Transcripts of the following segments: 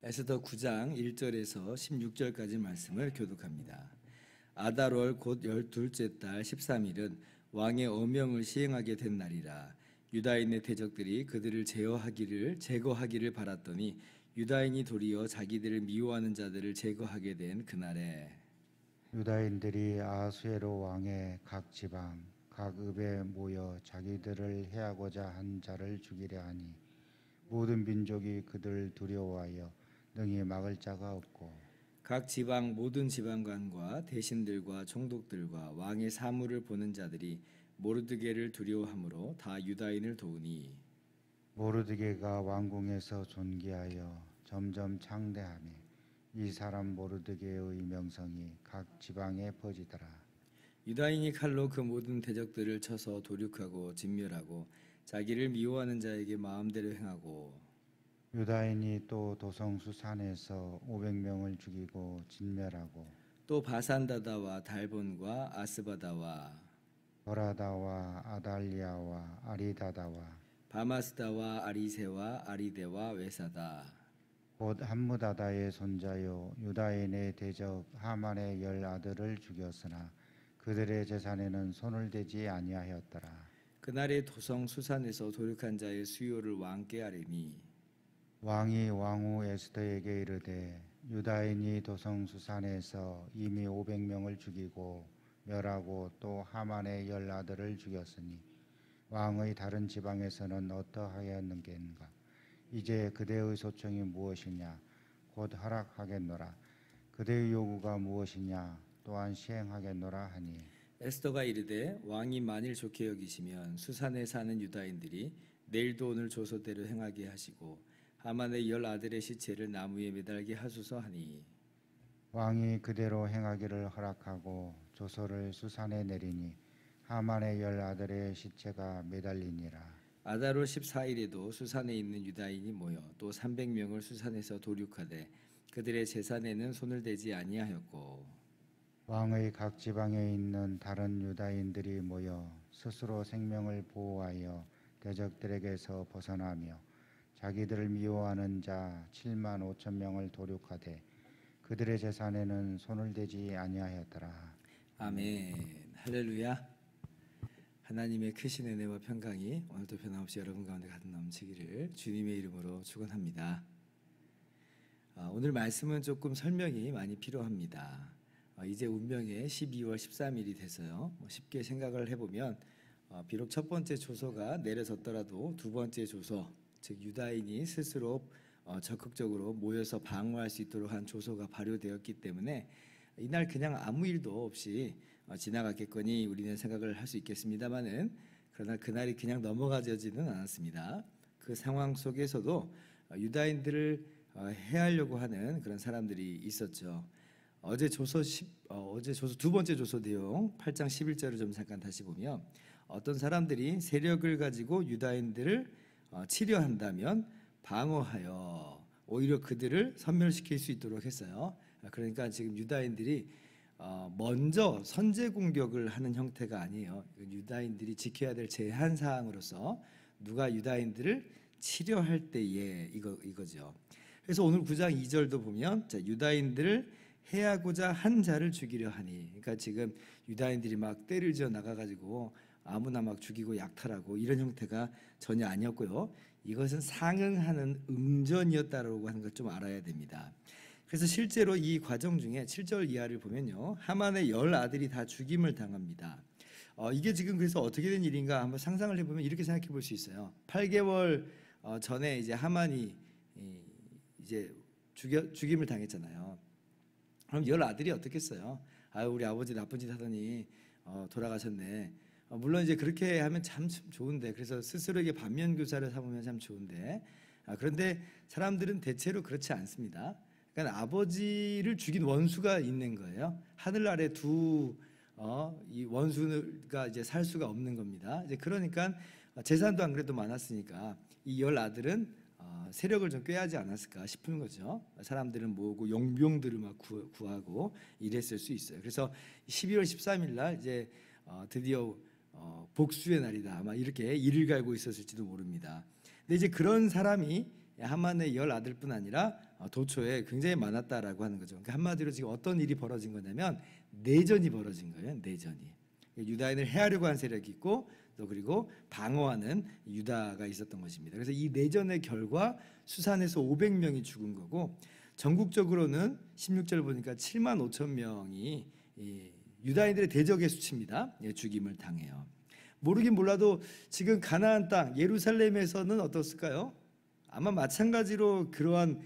에스더 9장 1절에서 16절까지 말씀을 교독합니다. 아달월 곧 12째 달 13일은 왕의 어명을 시행하게 된 날이라. 유다인의 대적들이 그들을 제거하기를 바랐더니 유다인이 도리어 자기들을 미워하는 자들을 제거하게 된 그날에 유다인들이 아하수에로 왕의 각 지방 각 읍에 모여 자기들을 해하고자 한 자를 죽이려 하니 모든 민족이 그들을 두려워하여 능히 막을 자가 없고 각 지방 모든 지방관과 대신들과 총독들과 왕의 사물을 보는 자들이 모르드게를 두려워하므로 다 유다인을 도우니 모르드게가 왕궁에서 존귀하여 점점 창대하며 이 사람 모르드게의 명성이 각 지방에 퍼지더라. 유다인이 칼로 그 모든 대적들을 쳐서 도륙하고 진멸하고 자기를 미워하는 자에게 마음대로 행하고 유다인이 또 도성수산에서 500명을 죽이고 진멸하고 또 바산다다와 달본과 아스바다와 버라다와 아달리아와 아리다다와 바마스다와 아리세와 아리데와 외사다 곧 함무다다의 손자요 유다인의 대적 하만의 10 아들을 죽였으나 그들의 재산에는 손을 대지 아니하였더라. 그날의 도성 수산에서 도륙한 자의 수요를 왕께 아뢰니 왕이 왕후 에스더에게 이르되 유다인이 도성 수산에서 이미 500명을 죽이고 멸하고 또 하만의 10 아들을 죽였으니 왕의 다른 지방에서는 어떠하였는가? 이제 그대의 소청이 무엇이냐? 곧 허락하겠노라. 그대의 요구가 무엇이냐? 또한 시행하겠노라 하니 에스더가 이르되 왕이 만일 좋게 여기시면 수산에 사는 유다인들이 내일도 오늘 조서대로 행하게 하시고 하만의 10 아들의 시체를 나무에 매달게 하소서 하니 왕이 그대로 행하기를 허락하고 조서를 수산에 내리니 하만의 10 아들의 시체가 매달리니라. 아달월 14일에도 수산에 있는 유다인이 모여 또 300명을 수산에서 도륙하되 그들의 재산에는 손을 대지 아니하였고 왕의 각 지방에 있는 다른 유다인들이 모여 스스로 생명을 보호하여 대적들에게서 벗어나며 자기들을 미워하는 자 7만 5천 명을 도륙하되 그들의 재산에는 손을 대지 아니하였더라. 아멘. 할렐루야. 하나님의 크신 은혜와 평강이 오늘도 변함없이 여러분 가운데 가득 넘치기를 주님의 이름으로 축원합니다. 오늘 말씀은 조금 설명이 많이 필요합니다. 이제 운명의 12월 13일이 돼서요. 쉽게 생각을 해보면 비록 첫 번째 조서가 내려졌더라도 두 번째 조서, 즉 유다인이 스스로 적극적으로 모여서 방어할 수 있도록 한 조서가 발효되었기 때문에 이날 그냥 아무 일도 없이 지나갔겠거니 우리는 생각을 할 수 있겠습니다만은 그러나 그날이 그냥 넘어가지는 않았습니다. 그 상황 속에서도 유다인들을 해하려고 하는 그런 사람들이 있었죠. 어제 조서 두 번째 조서 내용 8장 11절을 좀 잠깐 다시 보면 어떤 사람들이 세력을 가지고 유다인들을 치려 한다면 방어하여 오히려 그들을 섬멸시킬 수 있도록 했어요. 그러니까 지금 유다인들이 먼저 선제 공격을 하는 형태가 아니에요. 유다인들이 지켜야 될 제한 사항으로서 누가 유다인들을 치려할 때에 이거죠. 그래서 오늘 9장 2절도 보면 유다인들을 해하고자 한 자를 죽이려 하니, 그러니까 지금 유다인들이 막 때를 지어 나가가지고 아무나 막 죽이고 약탈하고 이런 형태가 전혀 아니었고요. 이것은 상응하는 응전이었다라고 하는 걸 좀 알아야 됩니다. 그래서 실제로 이 과정 중에 7절 이하를 보면요, 하만의 10 아들이 다 죽임을 당합니다. 이게 지금 그래서 어떻게 된 일인가 한번 상상을 해보면 이렇게 생각해 볼 수 있어요. 8개월 전에 이제 하만이 이제 죽임을 당했잖아요. 그럼 10 아들이 어떻겠어요? 우리 아버지 나쁜 짓 하더니 돌아가셨네. 물론 이제 그렇게 하면 참 좋은데, 그래서 스스로에게 반면교사를 삼으면 참 좋은데, 그런데 사람들은 대체로 그렇지 않습니다. 그러니까 아버지를 죽인 원수가 있는 거예요. 하늘 아래 이 원수가 이제 살 수가 없는 겁니다. 이제 그러니까 재산도 안 그래도 많았으니까 이 10아들은 세력을 좀 꾀하지 않았을까 싶은 거죠. 사람들은 모으고 용병들을 막 구하고 이랬을 수 있어요. 그래서 12월 13일 날 이제 드디어 복수의 날이다, 아마 이렇게 이를 갈고 있었을지도 모릅니다. 근데 이제 그런 사람이 하만의 10아들뿐 아니라 도초에 굉장히 많았다라고 하는 거죠. 그러니까 한마디로 지금 어떤 일이 벌어진 거냐면 내전이 벌어진 거예요. 내전이. 유다인을 해하려고 한 세력이 있고 또 그리고 방어하는 유다가 있었던 것입니다. 그래서 이 내전의 결과 수산에서 500명이 죽은 거고, 전국적으로는 16절 보니까 7만 5천 명이 유다인들의 대적의 수치입니다. 죽임을 당해요. 모르긴 몰라도 지금 가나안 땅 예루살렘에서는 어떻을까요? 아마 마찬가지로 그러한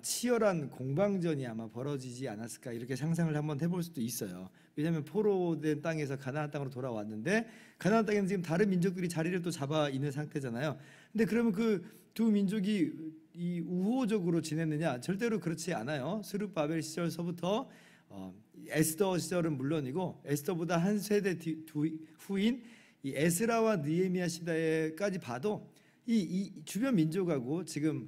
치열한 공방전이 아마 벌어지지 않았을까, 이렇게 상상을 한번 해볼 수도 있어요. 왜냐하면 포로된 땅에서 가나안 땅으로 돌아왔는데 가나안 땅에는 지금 다른 민족들이 자리를 또 잡아 있는 상태잖아요. 근데 그러면 그 두 민족이 이 우호적으로 지냈느냐? 절대로 그렇지 않아요. 스룹바벨 시절서부터 에스더 시절은 물론이고, 에스더보다 한 세대 후인 이 에스라와 느헤미야 시대까지 봐도 이 주변 민족하고 지금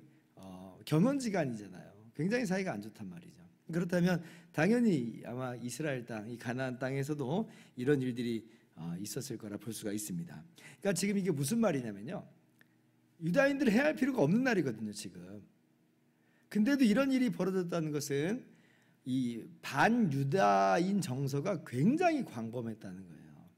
경원지간이잖아요. 굉장히 사이가 안 좋단 말이죠. 그렇다면 당연히 아마 이스라엘 땅, 이 가나안 땅에서도 이런 일들이 있었을 거라 볼 수가 있습니다. 그러니까 지금 이게 무슨 말이냐면요, 유다인들 해야 할 필요가 없는 날이거든요 지금. 근데도 이런 일이 벌어졌다는 것은 이 반유다인 정서가 굉장히 광범했다는 거예요.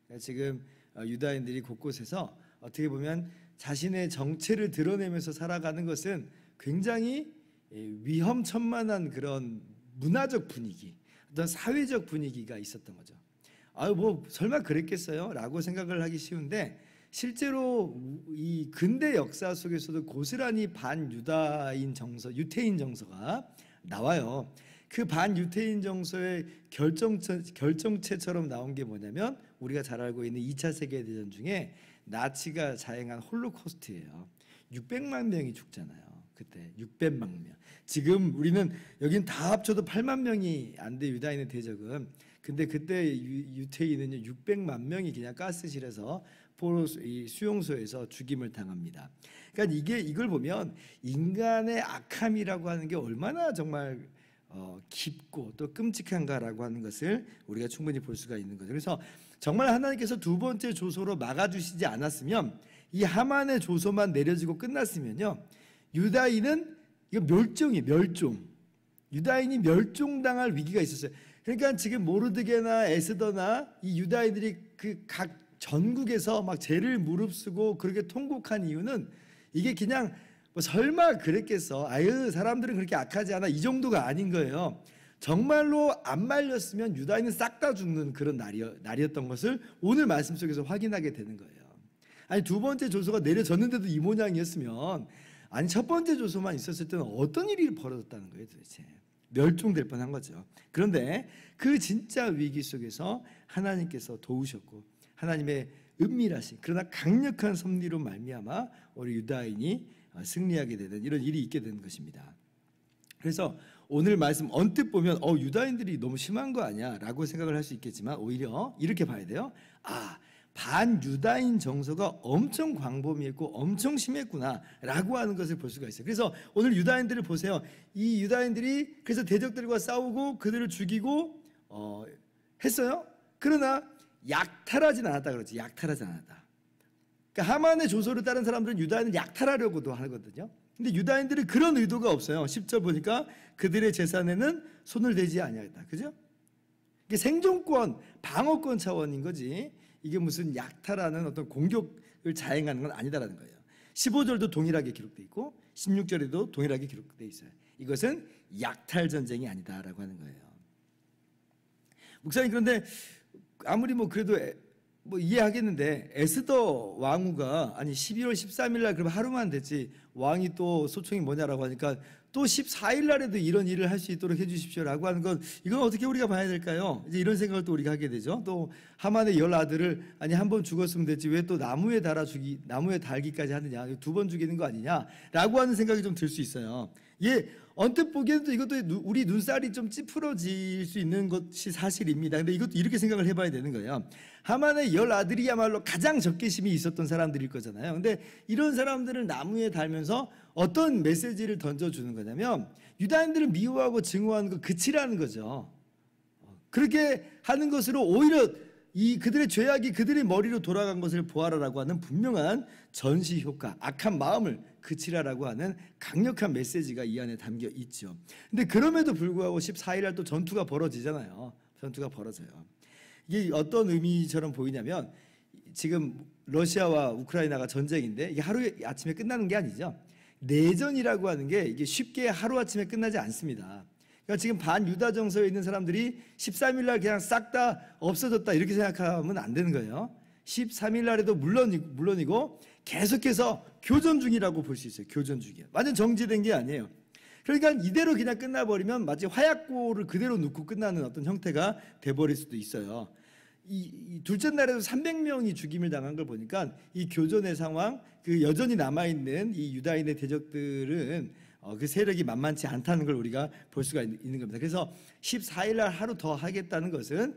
그러니까 지금 유다인들이 곳곳에서 어떻게 보면 자신의 정체를 드러내면서 살아가는 것은 굉장히 위험천만한 그런 문화적 분위기, 어떤 사회적 분위기가 있었던 거죠. 뭐 설마 그랬겠어요? 라고 생각을 하기 쉬운데, 실제로 이 근대 역사 속에서도 고스란히 반유다인 정서, 유태인 정서가 나와요. 그 반유태인 정서의 결정체처럼 나온 게 뭐냐면 우리가 잘 알고 있는 2차 세계대전 중에 나치가 자행한 홀로코스트예요. 600만 명이 죽잖아요. 그때 600만 명. 지금 우리는 여긴 다 합쳐도 8만 명이 안 돼, 유다인의 대적은. 근데 그때 유태인은요 600만 명이 그냥 가스실에서 포로 수용소에서 죽임을 당합니다. 그러니까 이걸 보면 인간의 악함이라고 하는 게 얼마나 정말 깊고 또 끔찍한가라고 하는 것을 우리가 충분히 볼 수가 있는 거죠. 그래서 정말 하나님께서 두 번째 조소로 막아주시지 않았으면, 이 하만의 조소만 내려지고 끝났으면요, 유다인은 이거 멸종. 유다인이 멸종당할 위기가 있었어요. 그러니까 지금 모르드게나 에스더나 이 유다인들이 그 각 전국에서 막 죄를 무릅쓰고 그렇게 통곡한 이유는 이게 그냥 뭐 설마 그랬겠어, 아유 사람들은 그렇게 악하지 않아, 이 정도가 아닌 거예요. 정말로 안 말렸으면 유다인은 싹 다 죽는 그런 날이었던 것을 오늘 말씀 속에서 확인하게 되는 거예요. 아니 두 번째 조소가 내려졌는데도 이 모양이었으면, 아니 첫 번째 조소만 있었을 때는 어떤 일이 벌어졌다는 거예요 도대체. 멸종될 뻔한 거죠. 그런데 그 진짜 위기 속에서 하나님께서 도우셨고, 하나님의 은밀하신 그러나 강력한 섭리로 말미암아 우리 유다인이 승리하게 되는 이런 일이 있게 되는 것입니다. 그래서 오늘 말씀 언뜻 보면 유다인들이 너무 심한 거 아니야 라고 생각을 할 수 있겠지만, 오히려 이렇게 봐야 돼요. 반유다인 정서가 엄청 광범위했고 엄청 심했구나 라고 하는 것을 볼 수가 있어요. 그래서 오늘 유다인들을 보세요. 이 유다인들이 그래서 대적들과 싸우고 그들을 죽이고 했어요. 그러나 약탈하진 않았다 그러지. 약탈하지 않았다. 그러니까 하만의 조소를 따른 사람들은 유다인을 약탈하려고도 하거든요. 근데 유다인들은 그런 의도가 없어요. 10절 보니까 그들의 재산에는 손을 대지 아니하였다. 그죠? 이게 생존권, 방어권 차원인 거지. 이게 무슨 약탈하는 어떤 공격을 자행하는 건 아니다라는 거예요. 15절도 동일하게 기록되어 있고 16절에도 동일하게 기록되어 있어요. 이것은 약탈 전쟁이 아니다라고 하는 거예요. 목사님, 그런데 아무리 그래도 이해하겠는데, 에스더 왕후가 12월 13일 날 그럼 하루만 됐지 왕이 또 소총이 뭐냐라고 하니까 또 14일 날에도 이런 일을 할 수 있도록 해주십시오라고 하는 건 이건 어떻게 우리가 봐야 될까요? 이제 이런 생각을 또 우리가 하게 되죠. 또 하만의 10아들을 아니 한 번 죽었으면 됐지 왜 또 나무에 달기까지 하느냐, 2번 죽이는 거 아니냐라고 하는 생각이 좀 들 수 있어요. 예, 언뜻 보기에도 이것도 우리 눈살이 좀 찌푸러질 수 있는 것이 사실입니다. 근데 이것도 이렇게 생각을 해봐야 되는 거예요. 하만의 10아들이야말로 가장 적개심이 있었던 사람들일 거잖아요. 근데 이런 사람들을 나무에 달면서 어떤 메시지를 던져주는 거냐면 유다인들을 미워하고 증오하는 거 그치라는 거죠. 그렇게 하는 것으로 오히려 그들의 죄악이 그들의 머리로 돌아간 것을 보아라라고 하는 분명한 전시 효과, 악한 마음을 그치라라고 하는 강력한 메시지가 이 안에 담겨 있죠. 근데 그럼에도 불구하고 14일 날 또 전투가 벌어지잖아요. 전투가 벌어져요. 이게 어떤 의미처럼 보이냐면 지금 러시아와 우크라이나가 전쟁인데 이게 하루 아침에 끝나는 게 아니죠. 내전이라고 하는 게 이게 쉽게 하루아침에 끝나지 않습니다. 그러니까 지금 반유다 정서에 있는 사람들이 13일 날 그냥 싹 다 없어졌다 이렇게 생각하면 안 되는 거예요. 13일 날에도 물론이고 계속해서 교전 중이라고 볼 수 있어요. 교전 중이에요. 완전 정지된 게 아니에요. 그러니까 이대로 그냥 끝나버리면 마치 화약고를 그대로 놓고 끝나는 어떤 형태가 돼버릴 수도 있어요. 이 둘째 날에도 300명이 죽임을 당한 걸 보니까 이 교전의 상황, 그 여전히 남아있는 이 유다인의 대적들은 그 세력이 만만치 않다는 걸 우리가 볼 수가 있는 겁니다. 그래서 14일 날 하루 더 하겠다는 것은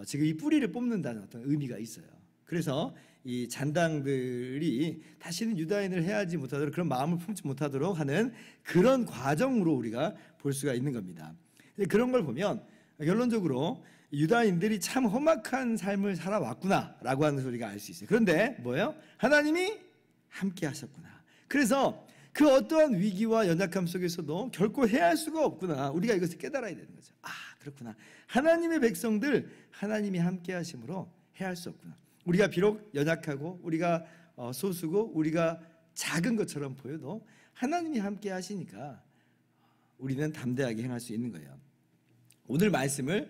지금 이 뿌리를 뽑는다는 어떤 의미가 있어요. 그래서 이 잔당들이 다시는 유다인을 해하지 못하도록 그런 마음을 품지 못하도록 하는 그런 과정으로 우리가 볼 수가 있는 겁니다. 그런 걸 보면 결론적으로 유다인들이 참 험악한 삶을 살아왔구나라고 하는 소리가 알 수 있어요. 그런데 뭐예요? 하나님이 함께 하셨구나. 그래서 그 어떠한 위기와 연약함 속에서도 결코 해할 수가 없구나. 우리가 이것을 깨달아야 되는 거죠. 아, 그렇구나. 하나님의 백성들 하나님이 함께 하심으로 해할 수 없구나. 우리가 비록 연약하고 우리가 소수고 우리가 작은 것처럼 보여도 하나님이 함께 하시니까 우리는 담대하게 행할 수 있는 거예요. 오늘 말씀을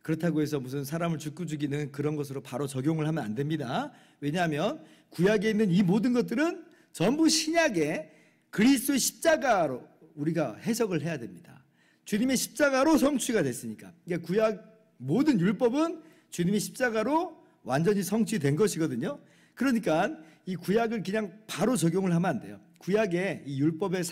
그렇다고 해서 무슨 사람을 죽고 죽이는 그런 것으로 바로 적용을 하면 안 됩니다. 왜냐하면 구약에 있는 이 모든 것들은 전부 신약의 그리스도의 십자가로 우리가 해석을 해야 됩니다. 주님의 십자가로 성취가 됐으니까. 그러니까 구약 모든 율법은 주님의 십자가로 완전히 성취된 것이거든요. 그러니까 이 구약을 그냥 바로 적용을 하면 안 돼요. 구약에 이 율법에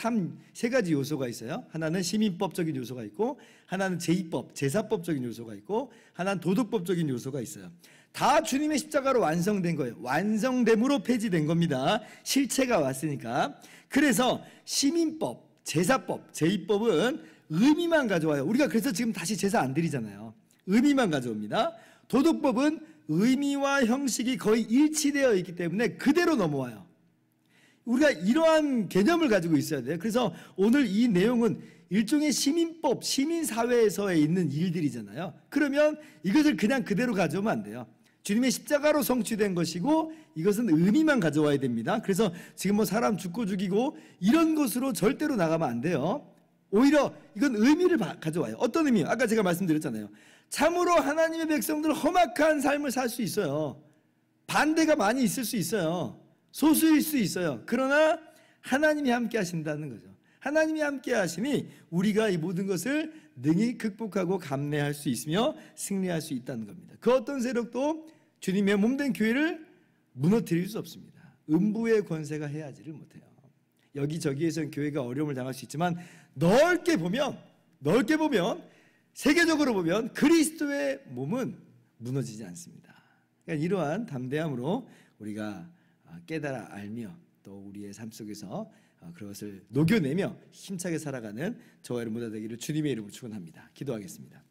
세 가지 요소가 있어요. 하나는 시민법적인 요소가 있고, 하나는 제의법, 제사법적인 요소가 있고, 하나는 도덕법적인 요소가 있어요. 다 주님의 십자가로 완성된 거예요. 완성됨으로 폐지된 겁니다. 실체가 왔으니까. 그래서 시민법, 제사법, 제의법은 의미만 가져와요. 우리가 그래서 지금 다시 제사 안 드리잖아요. 의미만 가져옵니다. 도덕법은 의미와 형식이 거의 일치되어 있기 때문에 그대로 넘어와요. 우리가 이러한 개념을 가지고 있어야 돼요. 그래서 오늘 이 내용은 일종의 시민법, 시민사회에서의 있는 일들이잖아요. 그러면 이것을 그냥 그대로 가져오면 안 돼요. 주님의 십자가로 성취된 것이고 이것은 의미만 가져와야 됩니다. 그래서 지금 뭐 사람 죽고 죽이고 이런 것으로 절대로 나가면 안 돼요. 오히려 이건 의미를 가져와요. 어떤 의미요? 아까 제가 말씀드렸잖아요. 참으로 하나님의 백성들 험악한 삶을 살 수 있어요. 반대가 많이 있을 수 있어요. 소수일 수 있어요. 그러나 하나님이 함께 하신다는 거죠. 하나님이 함께 하시니 우리가 이 모든 것을 능히 극복하고 감내할 수 있으며 승리할 수 있다는 겁니다. 그 어떤 세력도 주님의 몸된 교회를 무너뜨릴 수 없습니다. 음부의 권세가 해하지를 못해요. 여기저기에서는 교회가 어려움을 당할 수 있지만 넓게 보면 세계적으로 보면 그리스도의 몸은 무너지지 않습니다. 그러니까 이러한 담대함으로 우리가 깨달아 알며 또 우리의 삶 속에서 그것을 녹여내며 힘차게 살아가는 저와 여러분 모두 되기를 주님의 이름으로 축원합니다. 기도하겠습니다.